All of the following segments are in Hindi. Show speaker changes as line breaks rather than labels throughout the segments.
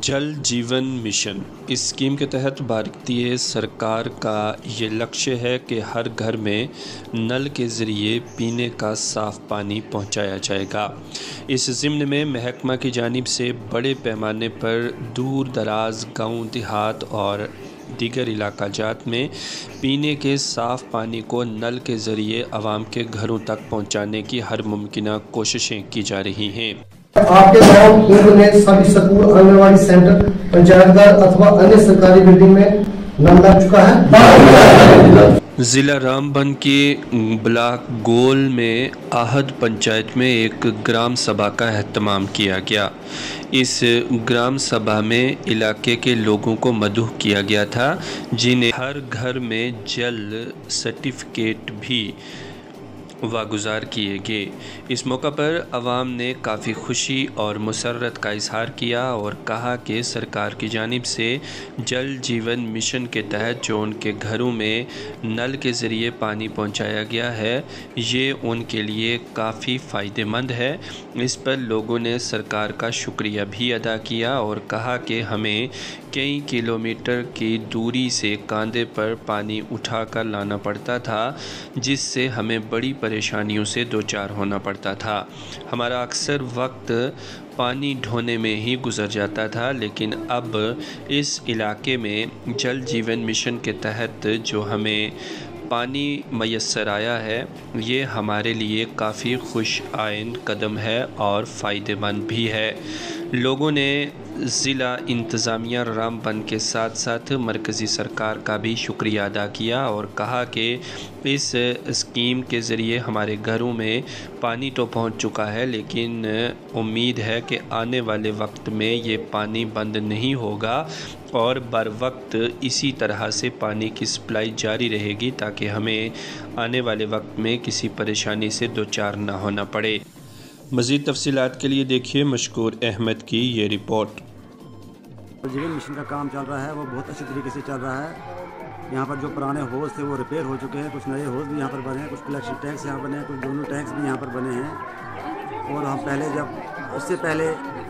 जल जीवन मिशन इस स्कीम के तहत भारतीय सरकार का ये लक्ष्य है कि हर घर में नल के ज़रिए पीने का साफ़ पानी पहुंचाया जाएगा। इस ज़िम्न में महकमा की जानिब से बड़े पैमाने पर दूर दराज गाँव देहात और दीगर इलाका जात में पीने के साफ़ पानी को नल के ज़रिए आवाम के घरों तक पहुंचाने की हर मुमकिन कोशिशें की जा रही हैं।
आपके गाँव में सभी स्कूल, आंगनवाड़ी सेंटर, पंचायत घर अथवा अन्य सरकारी बिल्डिंग में नल लग चुका है।
ज़िला रामबन के ब्लॉक गोल में आहद पंचायत में एक ग्राम सभा का एहतमाम किया गया। इस ग्राम सभा में इलाके के लोगों को मदऊ किया गया था, जिन्हें हर घर में जल सर्टिफिकेट भी वागुजार किए गए। इस मौका पर अवाम ने काफ़ी खुशी और मुसर्रत का इजहार किया और कहा कि सरकार की जानिब से जल जीवन मिशन के तहत जो उनके घरों में नल के ज़रिए पानी पहुंचाया गया है, ये उनके लिए काफ़ी फ़ायदेमंद है। इस पर लोगों ने सरकार का शुक्रिया भी अदा किया और कहा कि हमें कई किलोमीटर की दूरी से कंधे पर पानी उठाकर लाना पड़ता था, जिससे हमें बड़ी परेशानियों से दो चार होना पड़ता था। हमारा अक्सर वक्त पानी ढोने में ही गुजर जाता था, लेकिन अब इस इलाके में जल जीवन मिशन के तहत जो हमें पानी मैसर आया है, ये हमारे लिए काफ़ी खुश आइंद कदम है और फ़ायदेमंद भी है। लोगों ने ज़िला इंतज़ामिया रामबन के साथ साथ मरकज़ी सरकार का भी शुक्रिया अदा किया और कहा कि इस स्कीम के ज़रिए हमारे घरों में पानी तो पहुंच चुका है, लेकिन उम्मीद है कि आने वाले वक्त में ये पानी बंद नहीं होगा और बर वक्त इसी तरह से पानी की सप्लाई जारी रहेगी, ताकि हमें आने वाले वक्त में किसी परेशानी से दो चार ना होना पड़े। मज़ीद तफसीलात के लिए देखिए मशकूर अहमद की ये रिपोर्ट।
जीवन मिशन का काम चल रहा है, वो बहुत अच्छे तरीके से चल रहा है। यहाँ पर जो पुराने होज थे वो रिपेयर हो चुके हैं, कुछ नए होज भी यहाँ पर बने हैं, कुछ कलेक्शन टैंक्स यहाँ बने हैं, कुछ दोनों टैंक्स भी यहाँ पर बने हैं। और हम पहले जब इससे पहले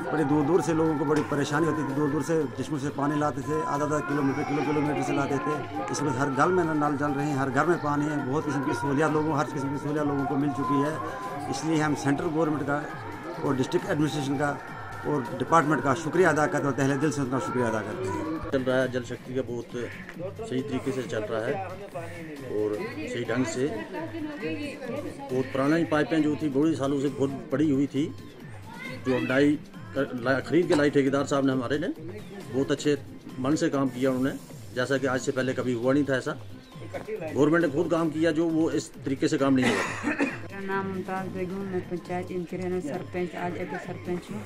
बड़ी दूर दूर से लोगों को बड़ी परेशानी होती थी, दूर दूर से चश्मों से पानी लाते थे, आधा किलोमीटर से लाते थे। इसमें हर घर में नल चल रहे हैं, हर घर में पानी है, बहुत किस्म की सहूलियत हर किस्म की सहूलियत लोगों को मिल चुकी है। इसलिए हम सेंट्रल गवर्नमेंट का और डिस्ट्रिक्ट एडमिनिस्ट्रेशन का और डिपार्टमेंट का शुक्रिया अदा करते हैं, तहे दिल से उनका शुक्रिया अदा करते हैं।
चल रहा है जल शक्ति का बहुत सही तरीके से चल रहा है और सही ढंग से। और पुरानी पाइपें जो थी बड़ी सालों से बहुत पड़ी हुई थी, जो हम खरीद के लाई ठेकेदार साहब ने हमारे ने बहुत अच्छे मन से काम किया उन्होंने, जैसा कि आज से पहले कभी हुआ नहीं था। ऐसा गवर्नमेंट ने खुद काम किया जो वो इस तरीके से काम नहीं हुआ।
मेरा नाम मुमताज़ बेगम, मैं पंचायत इंतरियाना सरपंच आज के सरपंच हूँ।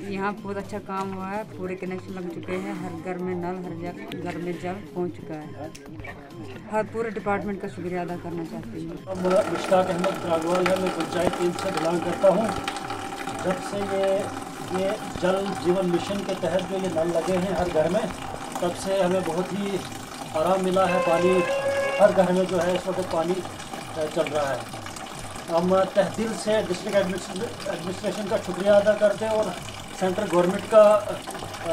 यहाँ बहुत अच्छा काम हुआ है, पूरे कनेक्शन लग चुके हैं, हर घर में नल, हर घर में जल पहुँच चुका है। हर पूरे डिपार्टमेंट का शुक्रिया अदा करना चाहती हूँ।
मुश्ताक अहमद रागवाल है, मैं पंचायत टीम से बिलोंग करता हूँ। जब से ये जल जीवन मिशन के तहत जो ये नल लगे हैं हर घर में, तब से हमें बहुत ही आराम मिला है। पानी हर घर में जो है इस वक्त पानी चल रहा है। हम तहसील से डिस्ट्रिक्ट एडमिनिस्ट्रेशन का शुक्रिया अदा करते हैं और सेंट्रल गवर्नमेंट का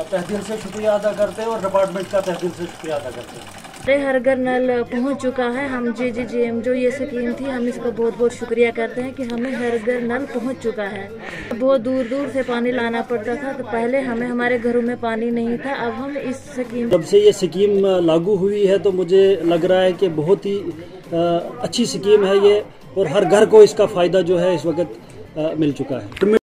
तहसील से शुक्रिया अदा करते हैं और डिपार्टमेंट का तहसील से शुक्रिया अदा करते हैं।
हर घर नल पहुंच चुका है। हम जीजीजीएम जो ये स्कीम थी, हम इसका बहुत बहुत शुक्रिया करते हैं कि हमें हर घर नल पहुंच चुका है। बहुत दूर दूर से पानी लाना पड़ता था, तो पहले हमें हमारे घरों में पानी नहीं था। अब हम इस स्कीम,
जब से ये स्कीम लागू हुई है तो मुझे लग रहा है कि बहुत ही अच्छी स्कीम है ये, और हर घर को इसका फ़ायदा जो है इस वक्त मिल चुका है।